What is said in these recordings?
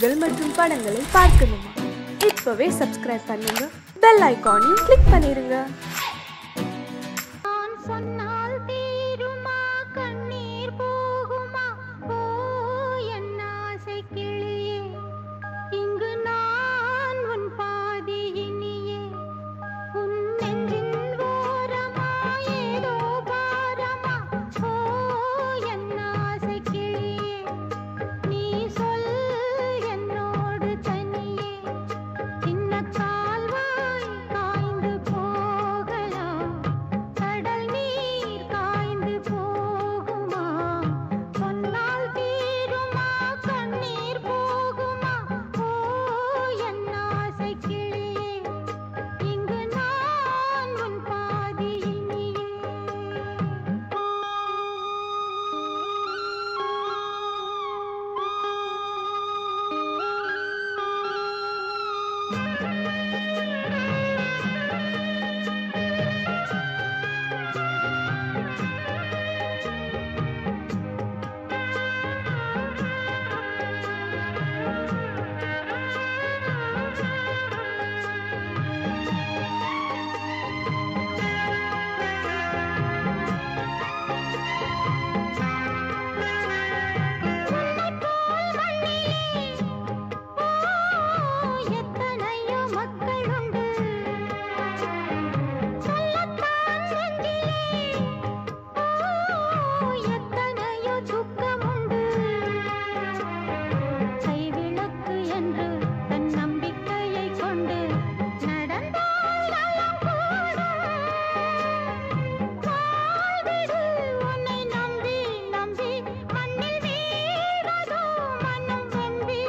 நிகழ்ச்சிகள் மற்றும் படங்களை பார்க்கணுமா? இப்பவே சப்ஸ்கிரைப் பண்ணுங்க, பெல் ஐகானையும் கிளிக் பண்ணிருங்க. நம்பி நம்பி மண்ணில் வீழ்வதோ மனம் வெம்பி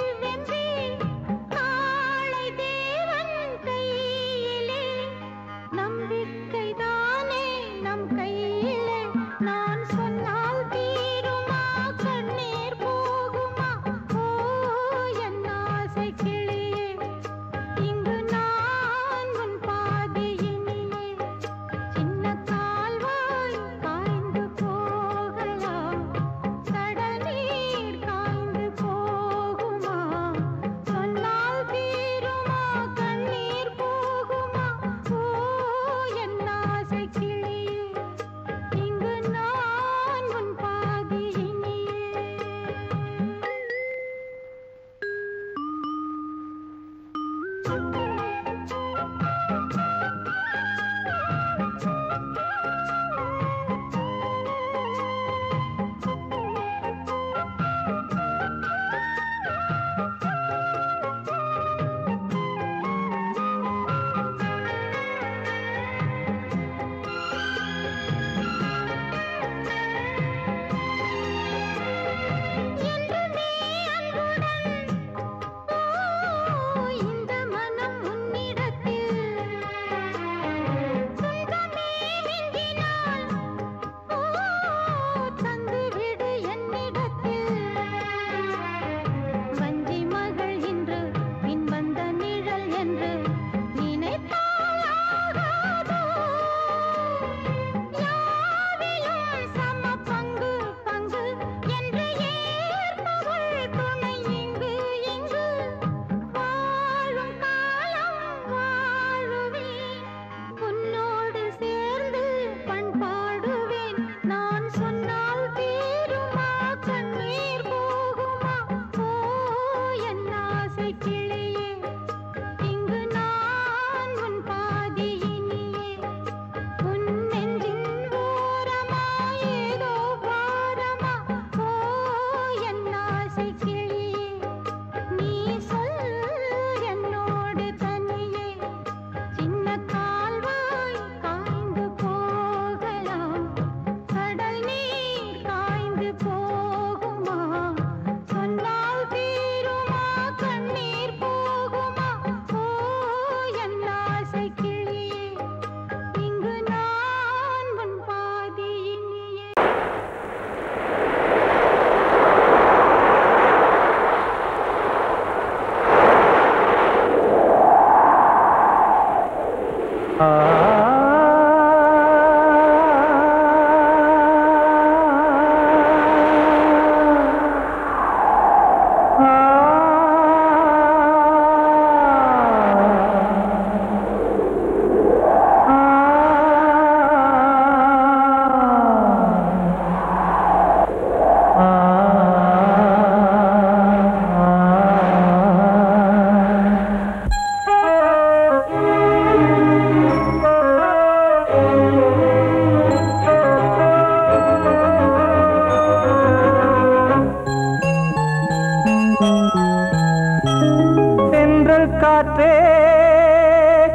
காற்றே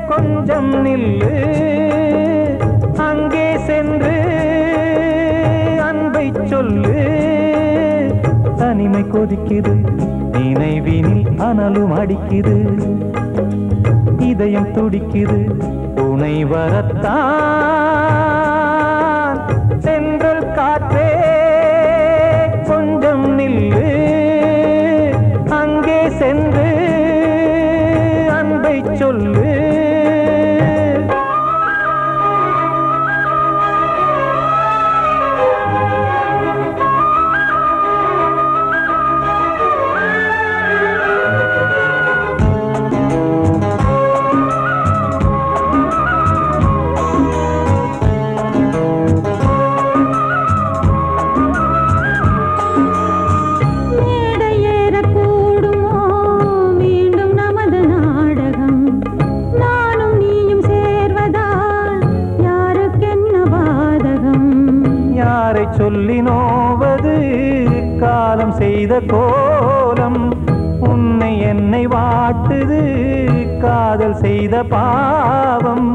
கொஞ்சம் நில்லு, அங்கே சென்று அன்பை சொல்லு. தனிமை கொதிக்குது, நினைவினில் அனலும் அடிக்குது, இதயம் துடிக்குது, துணை வரத்தான். சென்றல் காற்றே கொஞ்சம் நில்லு, அங்கே சென்று அன்பை சொல்லு. சொல்லி நோவது காலம் செய்த கோலம், உன்னை என்னை வாட்டுது காதல் செய்த பாவம்.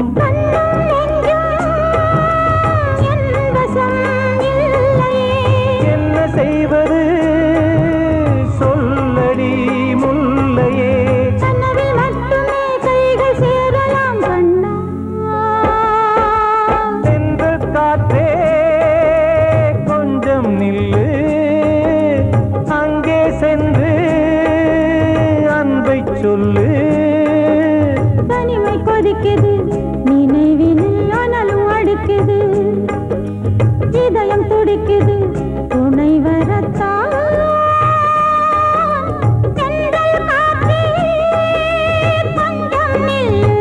என்ன செய்வது சொல்லடி முல்லையே, சென்று காற்றே கொஞ்சம் நில்லு, அங்கே சென்று அன்பை சொல்லு. தனிமை கொதிக்குது, நினைவினில் அனலும் அடிக்குது, இதயம் துடிக்குது, துணை வரத்தான். சென்றல் காற்றே கொஞ்சம் நில்லு,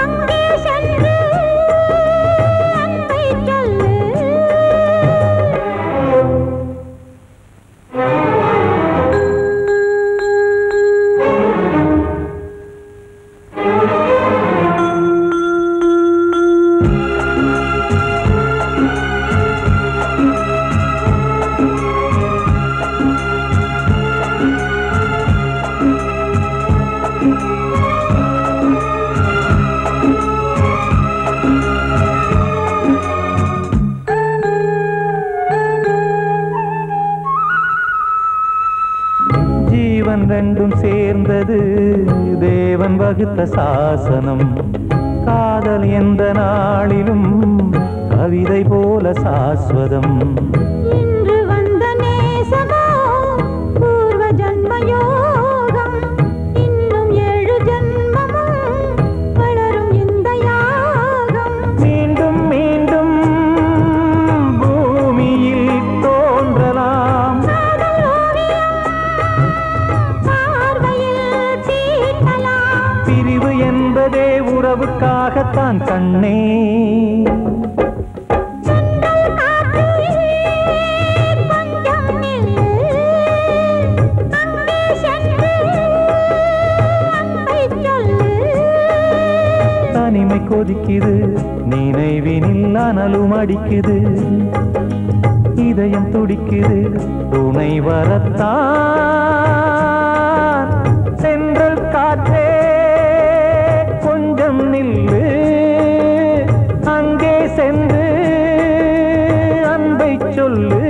அங்கே சென்று அன்பை சொல்லு. ஜீவன் ரெண்டும் சேர்ந்தது தேவன் வகுத்த சாசனம், காதல் எந்த நாளிலும் கவிதை போல சாஸ்வதம். இன்று வந்த நேசமோ பூர்வ ஜன்ம யோகம், இன்னும் 7 ஜன்மமும் வளரும் இந்த யாகம். மீண்டும் மீண்டும் பூமியில் தோன்றலாம், பார்வையில் தீட்டலாம். பிரிவு என்பதே உறவுக்காகத்தான் கண்ணே. சென்றல் காற்றே கொஞ்சம் நில்லு, அங்கே சென்று அன்பை சொல்லு. தனிமை கொதிக்குது, நினைவினில் அனலும் அடிக்குது, இதயம் துடிக்குது, துணை வரத்தான். சென்றல் காற்றே கொஞ்சம் நில்லு, அங்கே சென்று அன்பை சொல்லு.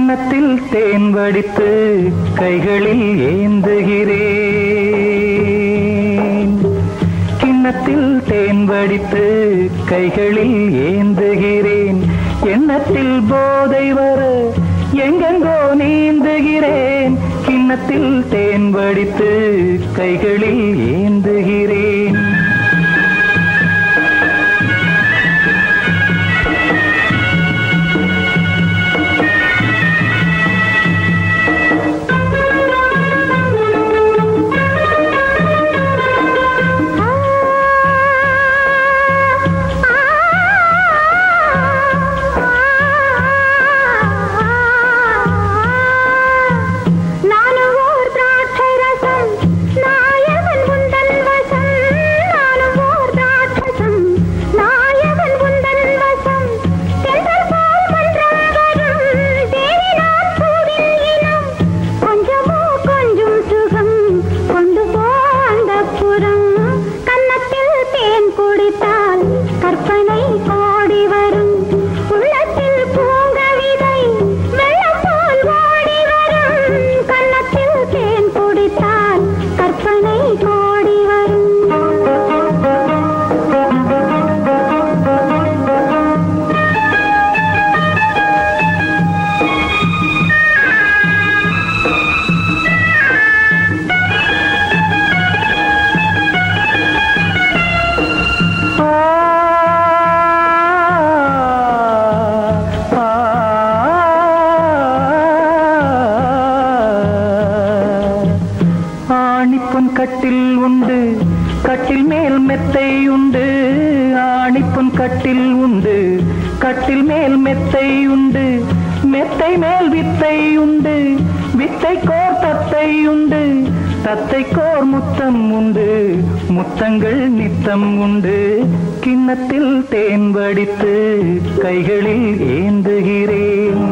கிண்ணத்தில் தேன் வடித்து கைகளில் ஏந்துகிறேன். கிண்ணத்தில் தேன் வடித்து கைகளில் ஏந்துகிறேன். எண்ணத்தில் போதை வர எங்கெங்கோ நீந்துகிறேன். கிண்ணத்தில் தேன் வடித்து கைகளில் ஏந்துகிறேன். கட்டில் உண்டு, கட்டில் மேல் மெத்தை உண்டு. ஆணிப்பொன் கட்டில் உண்டு, கட்டில் மேல் மெத்தை உண்டு. மெத்தை மேல் வித்தை உண்டு, வித்தை கோர் தத்தை உண்டு. தத்தை கோர் முத்தம் உண்டு, முத்தங்கள் நித்தம் உண்டு. கிண்ணத்தில் தேன் வடித்து கைகளில் ஏந்துகிறேன்.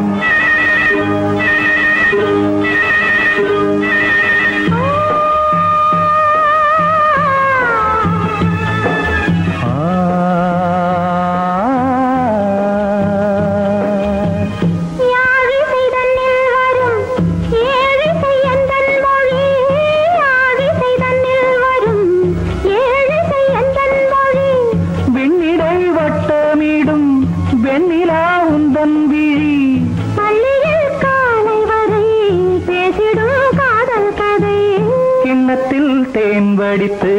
தேன் வடித்து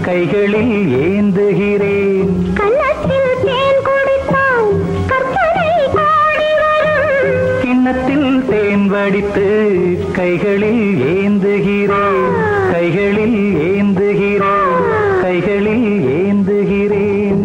கைகளில் ஏந்துகிறேன். கன்னத்தில் தேன் குடித்தால் கற்பனை கோடி வரும். கிண்ணத்தில் தேன் வடித்து கைகளில் ஏந்துகிறேன். கைகளில் ஏந்துகிறேன். கைகளில் ஏந்துகிறேன்.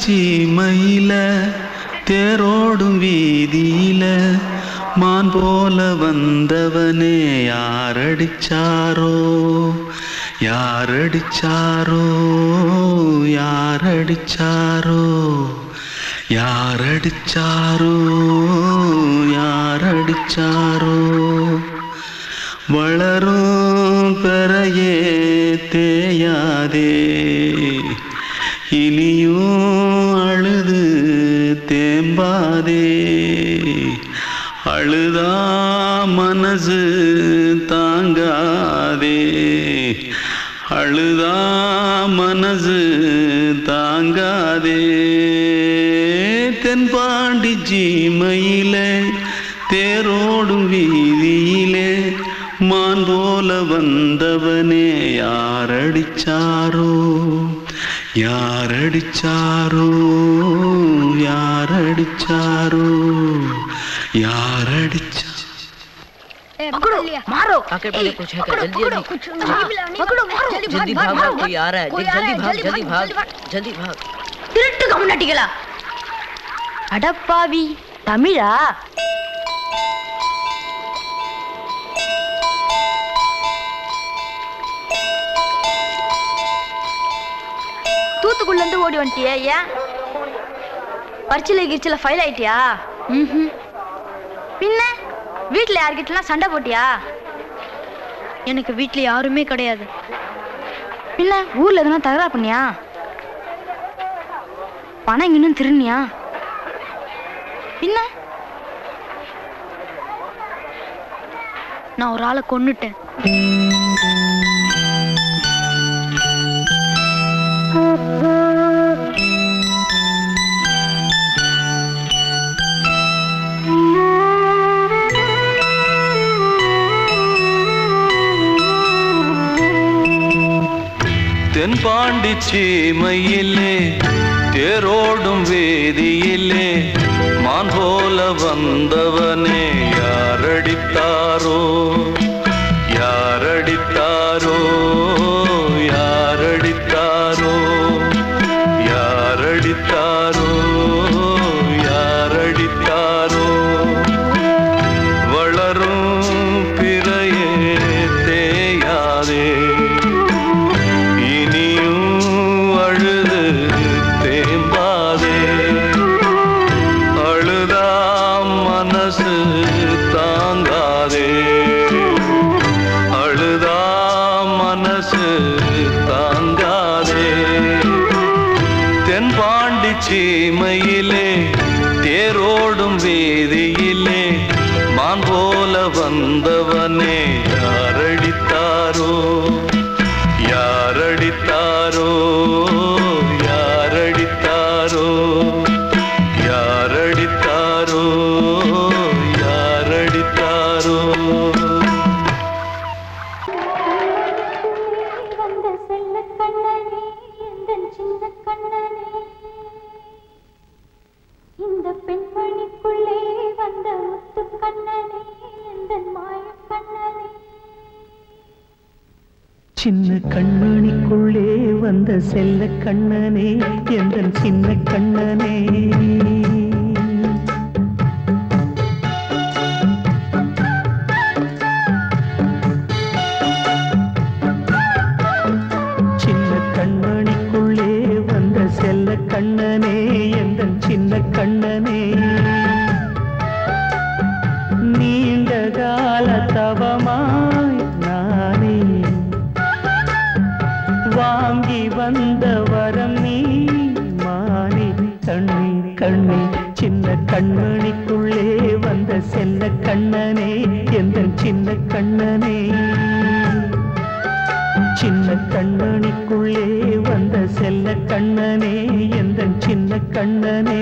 சீமையில தேரோடும் வீதியில மான் போல வந்தவனே யாரடிச்சாரோ யாரடிச்சாரோ யாரடிச்சாரோ யாரடிச்சாரோ யாரடிச்சாரோ வளரும் பெறையே தேயாதே இனியும் அழுது தேம்பாதே அழுதா மனசு தாங்காதே அழுதா மனசு தாங்காதே தென்பாண்டி சீமையிலே தேரோடும் வீதியிலே மான் போல வந்தவனே யாரடிச்சாரோ யாரடிச்சாரோ யாரடிச்சாரோ यारडिचा पकड़ो मारो आके पहले कुछ है जल्दी जल्दी पकड़ो मारो जल्दी भाग भाग कोई आ रहा है जल्दी भाग जल्दी भाग திருட்டு கம்னாட்டிகளா அடப்பாவி தமிழா தூத்துக்குள்ள இருந்து ஓடி வந்துட்டியா ஏன் பரிச்சையில கிரிச்சல ஃபைல் ஆயிட்டியா பின்ன வீட்ல யார்கிட்டலாம் சண்டை போட்டியா எனக்கு வீட்ல யாருமே கிடையாது பின்ன ஊர்ல எதுனா தகராறு பண்ணியா பணம் இன்னும் திருநியா பின்ன நான் ஒரு ஆளை கொன்னுட்டேன் தென்பாண்டி சீமையிலே தேரோடும் வேதியிலே மான் போல வந்தவனே யாரடித்தாரோ யாரடித்தாரோ யாரடித்தாரோ யாரடித்தாரோ யாரடித்தாரோ வளரும் பிறையே தேயாதே தாங்காதே அழுதா மனசு தாங்காதே தென்பாண்டி சீமையிலே தேரோடும் வேதியிலே மான் போல வந்தவனே யாரடித்தாரோ யாரடித்தாரோ யாரடித்தாரோ யாரடித்தாரோ யாரடித்தாரோ வந்த செல்ல கண்ணனே எந்தன் சின்ன கண்ணனே இந்த பெண்மணிக்குள்ளே வந்த முத்து கண்ணனே எந்தன் மாய கண்ணனே சின்ன கண்மணிக்குள்ளே வந்த செல்ல கண்ணனே எந்தன் சின்ன கண்ணனே சின்ன கண்மணிக்குள்ளே வந்த செல்ல கண்ணனே எந்தன் சின்ன கண்ணனே நீண்ட கால தவமாய் நானே வாங்கி வந்த வரம் நீ மானே கண்ணே கண்ணே சின்ன கண்மணிக்குள்ளே வந்த செல்ல கண்ணனே எந்தன் சின்ன கண்ணனே சின்ன கண்மணிக்குள்ளே வந்த செல்ல கண்ணனே எந்தன் சின்ன கண்ணனே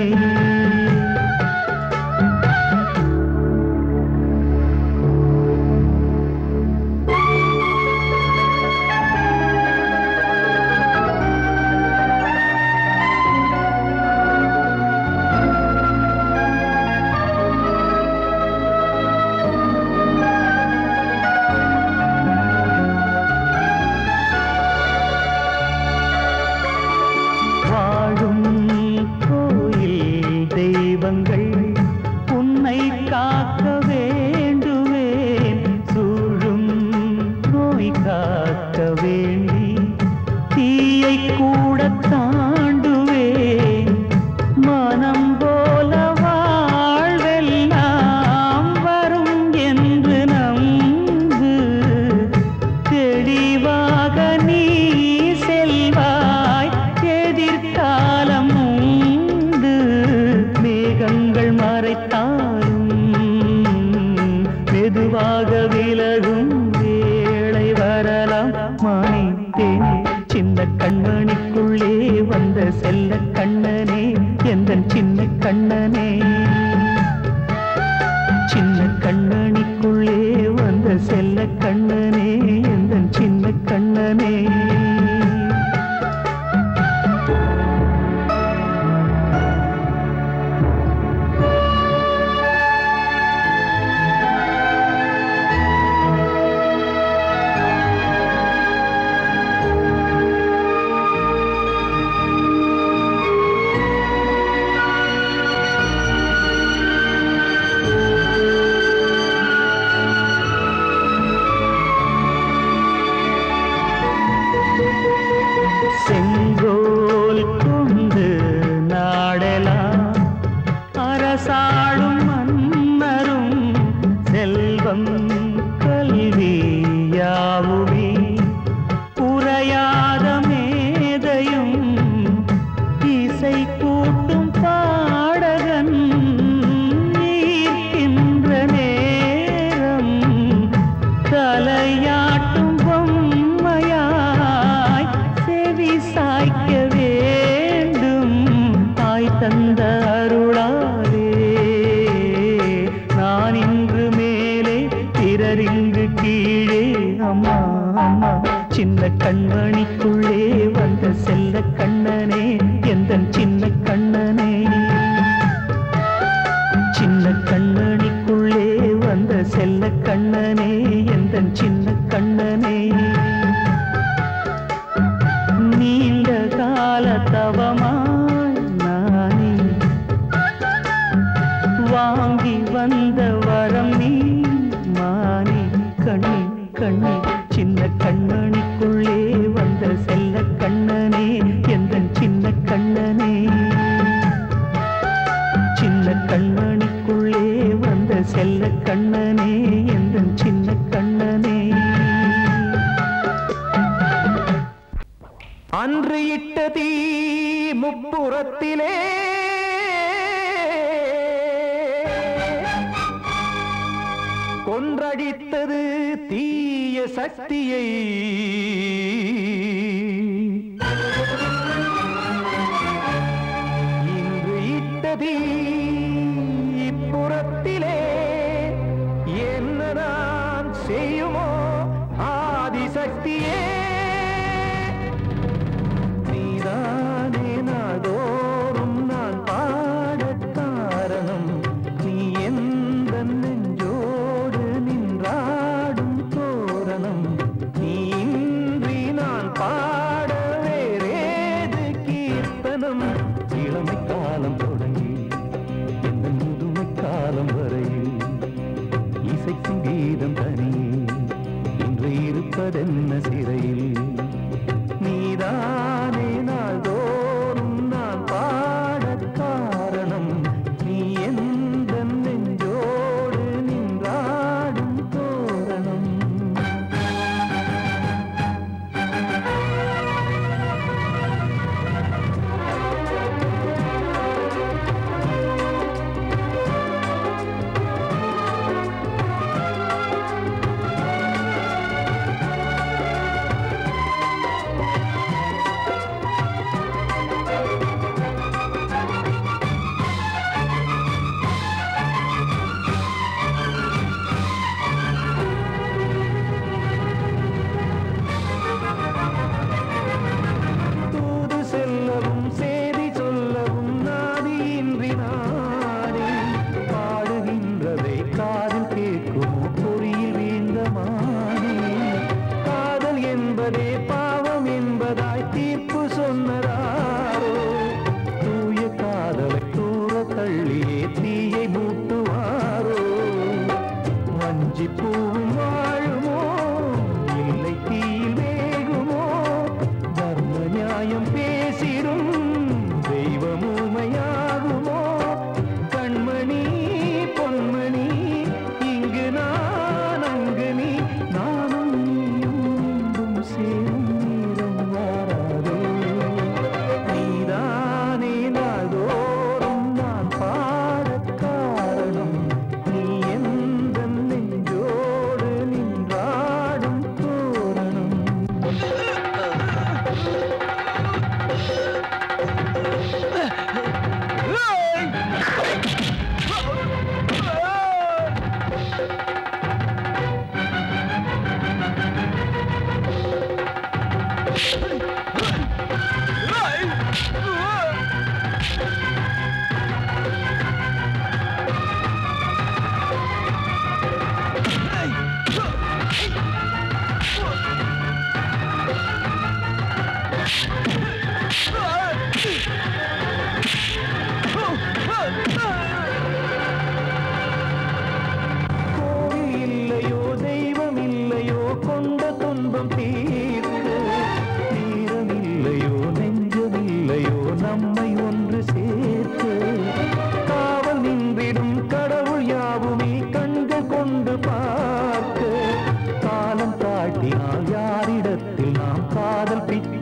கூட தாண்டுவேன் மனம் போல வாழ்வெல்லாம் வரும் என்று நம்பு தெளிவாக நீ செல்வாய் எதிர்காலம் உண்டு மேகங்கள் மறைத்தாலும் மெதுவாக விலகும் வேளை வரலாம் மானே தேனே சின்ன கண்மணிக்குள்ளே வந்த செல்ல கண்ணனே எந்தன் சின்ன கண்ணனே சின்ன கண்ணனிக்குள்ளே வந்த செல்ல கண்ணனே எந்தன் சின்ன கண்ணனே செங்கோல் கொண்டு நாடலாம் அரசாளும் மன்னரும் செல்வம் கல்வி யாவுமே உரையாத மேதையும் இசை கூட்டும் பாடகன் ஈர்க்கின்ற நேரம் தலையாட்டும் பொம்மையாய் செவி சாய்க்க வேண்டும் தாய் தந்த அருளாலே நான் இன்று மேலே பிறர் இங்கு கீழே அம்மா அம்மா சின்ன கண்மணிக்குள்ளே வந்த செல்ல கண்ணனே எந்தன் சின்ன கண்ணனே சின்ன கண்ணனிக்குள்ளே வந்த செல்ல கண்ணனே எந்தன் சின்ன கண்ணனே நீண்ட கால தவமாய் நானே வாங்கி வந்த வரம் நீ மானே கண்ணே கண்ணே சின்ன கண்ணனிக்குள்ளே வந்த செல்ல கண்ணனே எந்தன் சின்ன கண்ணனே சின்ன கண்ணனிக்குள்ளே வந்த செல்ல கண்ணனே எந்தன் சின்ன கண்ணனே அன்று இட்ட தீ முப்புறத்திலே கொன்றடித்தது தீய சக்தியை இன்று இட்ட தீ இப்புறத்திலே என்னதான் செய்யுமோ ஆதிசக்தியே நீதானே நாள்தோறும் நான் பாடக் காரணம் நீ எந்த நெஞ்சோடு நின்றாடும் தோரணம் நீ இன்றி நான் பாட வேறேது கீர்த்தனம் இளமை காலம் தொடங்கி எந்த முதுமை காலம் வரையில் இசைக்கும் கீதம் தனியே இன்று இருப்பதென்ன சிறையில் நீதானே நாள்தோறும் நான் பாடக் காரணம் நீ எந்த நெஞ்சோடு நின்றாடும் தோரணம்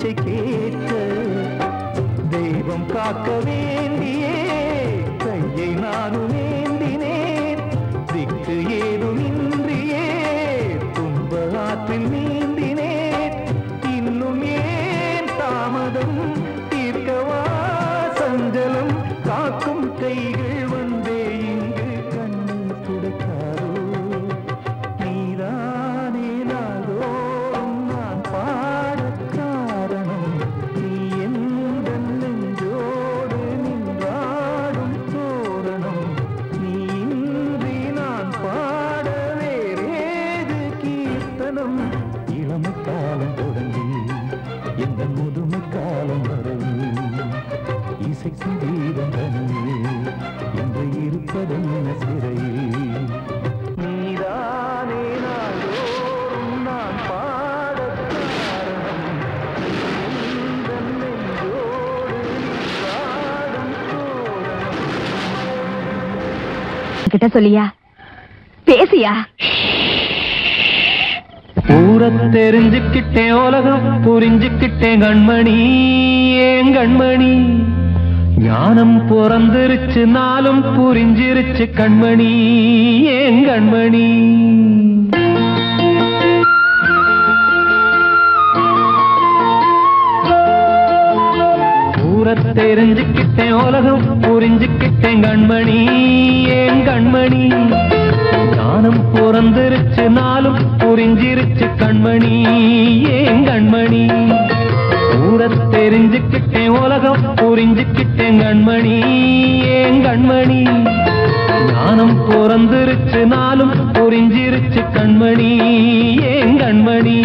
பேச்சை கேட்க தெய்வம் காக்க வேண்டியே கையை நானும் ஏந்தினேன் திக்கு ஏதுமின்றியே துன்ப ஆற்றில் நீந்தினேன் இன்னும் ஏன் தாமதம் தீர்க்கவா சஞ்சலம் காக்கும் கைகள் வந்தே இங்கு கண்ணீர் துடைக்காதோ நீதானே நாள்தோறும் நான் பாடக் காரணம் நீ எந்த நெஞ்சோடு நின்றாடும் தோரணம் நீ இன்றி நான் பாட வேறேது கீர்த்தனம் இளமை காலம் தொடங்கி எந்த முதுமை காலம் வரை இசைக்கு வீரம் தனியே என்று இருப்பதென்ன சிறையில் நீதானே நாள்தோறும் நான் பாடக் காரணம் எந்த நெஞ்சோடு நின்றாடும் தோரணம் கிட்ட சொல்லியா பேசியா ஊரை தெரிஞ்சுக்கிட்டேன் உலகம் புரிஞ்சுக்கிட்டேன் கண்மணி ஏன் கண்மணி ஞானம் பிறந்திருச்சு நாளும் புரிஞ்சிருச்சு கண்மணி ஏன் கண்மணி ஊரை தெரிஞ்சுக்கிட்டேன் உலகம் புரிஞ்சுக்கிட்டேன் கண்மணி ஏன் கண்மணி ஞானம் பிறந்திருச்சு நாளும் புரிஞ்சிருச்சு கண்மணி ஏன் கண்மணி ஊரை தெரிஞ்சுக்கிட்டேன் உலகம் புரிஞ்சுக்கிட்டேன் கண்மணி ஏன் கண்மணி ஞானம் பிறந்திருச்சு நாளும் புரிஞ்சிருச்சு கண்மணி ஏன் கண்மணி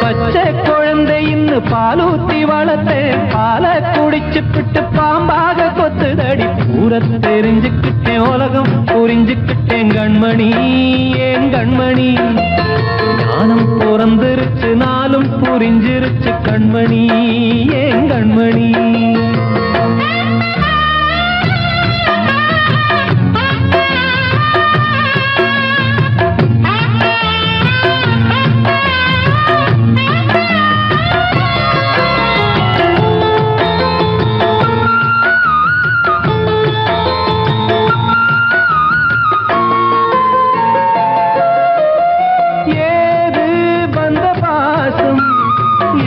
பச்சை குழந்தை இன்னும் பாலூத்தி வளர்த்தேன் பாலை குடிச்சு பிட்டு பாம்பாக கொத்துதடி ஊரை தெரிஞ்சுக்கிட்டேன் உலகம் புரிஞ்சுக்கிட்டேன் கண்மணி ஏன் கண்மணி ஞானம் பிறந்திருச்சு நாளும் புரிஞ்சிருச்சு கண்மணி ஏன் கண்மணி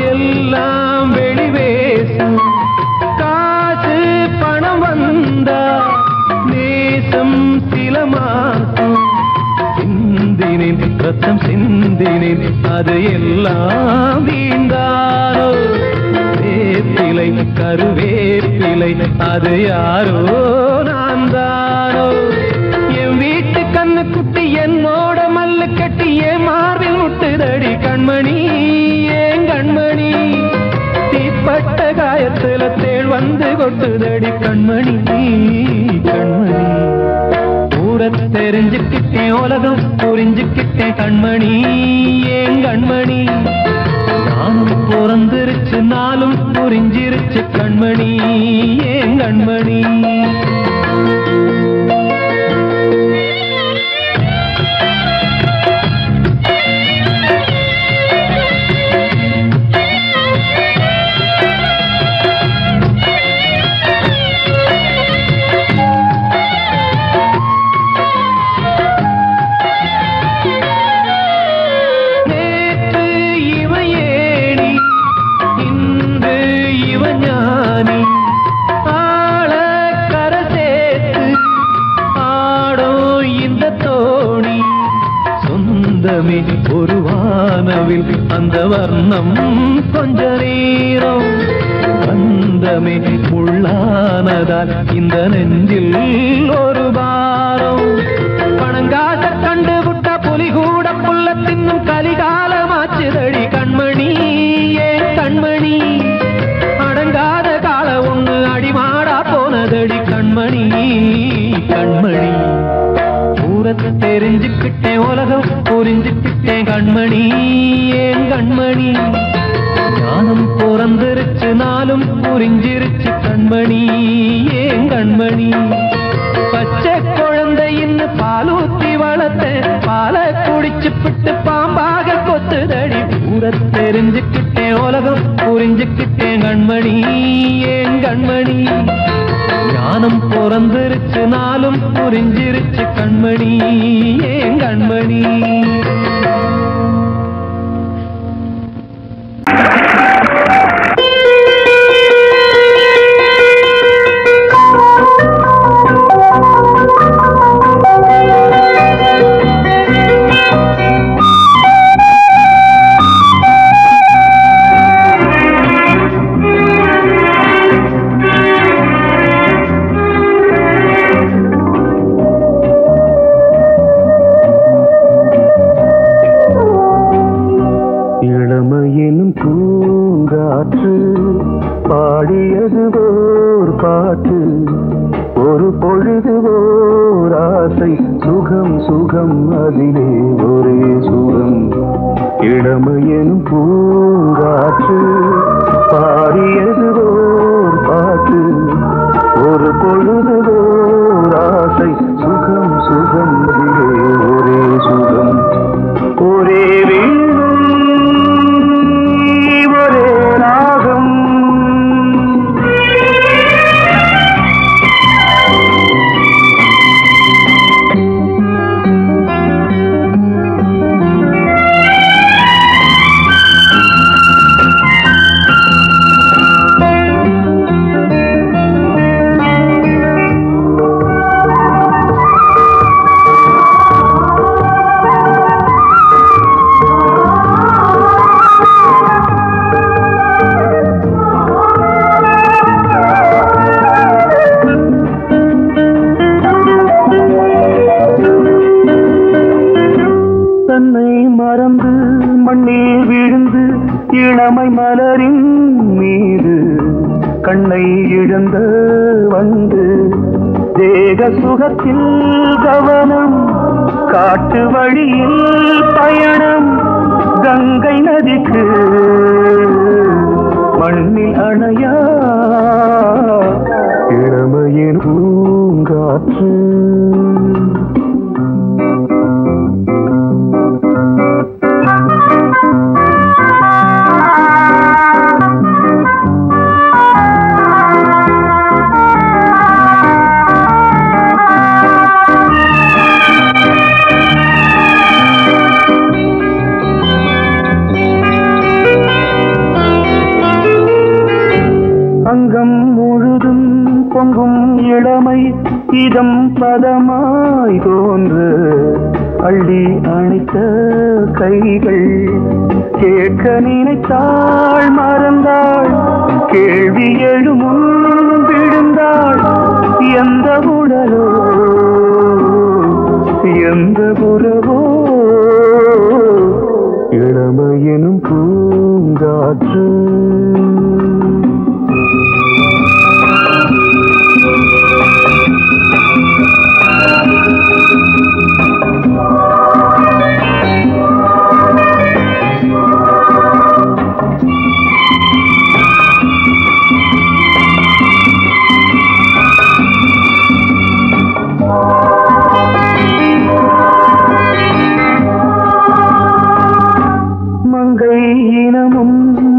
எல்லாம் வெளிவேசம் காசு பணம் வந்தா நேசம் சில மாசம் சிந்தினேன் ரத்தம் சிந்தினேன் அது எல்லாம் வீண்டாரோ வேப்பிலை கருவேப்பிலை அது யாரோ நான் தானோ என் வீட்டு கண்ணு குட்டி என்னோட மல்லு கட்டி என் மார்பில் முட்டுதடி கண்மணி ஏன் கண்மணி தீப்பட்ட காயத்துல தேள் வந்து கொட்டுதடி கண்மணி கண்மணி ஊரை தெரிஞ்சுக்கிட்டேன் உலகம் புரிஞ்சுக்கிட்டேன் கண்மணி ஏன் கண்மணி நானும் பிறந்திருச்சு நாளும் புரிஞ்சிருச்சு கண்மணி ஏன் கண்மணி ஒரு வானவில் அந்த வர்ணம் கொஞ்ச நேரம் பந்தமே முள்ளானதால் இந்த நெஞ்சில் ஒரு பாரம் பணங்காட்ட கண்டு விட்ட புலி கூட புல்ல தின்னும் கலிகாலமாச்சுதடி கண்மணி ஏன் கண்மணி அடங்காத கால ஒண்ணு அடிமாடா போனதடி கண்மணி கண்மணி ஊரை தெரிஞ்சுக்கிட்டேன் உலகம் புரிஞ்சுக்கிட்டேன் கண்மணி ஏன் கண்மணி ஞானம் பிறந்திருச்சு நாளும் புரிஞ்சிருச்சு கண்மணி ஏன் கண்மணி பச்சை குழந்தை இன்னும் பாலூத்தி வளர்த்தேன் பாலை குடிச்சு பிட்டு பாம்பாக கொத்துதடி ஊரை தெரிஞ்சுக்கிட்டேன் உலகம் புரிஞ்சுக்கிட்டேன் கண்மணி ஏன் கண்மணி ஞானம் பிறந்திருச்சு நாளும் புரிஞ்சிருச்சு கண்மணி ஏன் கண்மணி சுகத்தில் கவனம் காட்டு வழியில் பயணம் கங்கை நதிக்கு மண்ணில் அணையா இளமையின் பூங்காற்று இதம் பதமாய் தோன்று அள்ளி அணைத்த கைகள் கேட்க நினைத்தாள் மறந்தாள் கேள்வி எழுமுன் விழுந்தாள் எந்த உடலோ எந்த புறவோ இளமையெனும் பூங்காற்று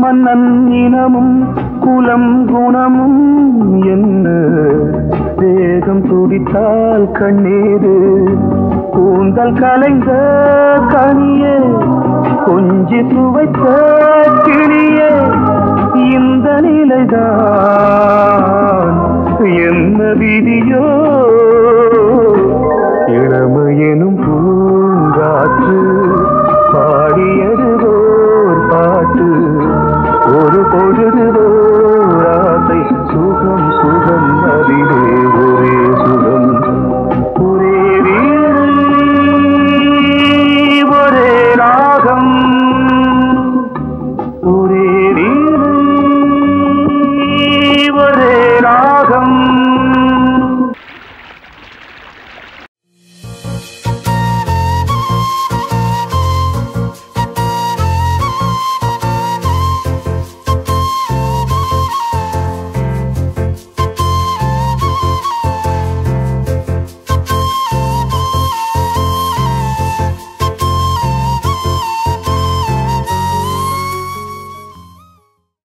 மன்னன் இனமும் குலம் குணமும் என்ன வேகம் துடித்தால் கண்ணீரு கூந்தல் கலைந்த கனியே கொஞ்சி சுவைத்த கிளியே இந்த நிலைதான் என்ன விதியோ இளமையெனும் பூங்காற்று பாடியது பாட்டு ஒரு பொழுதுவோ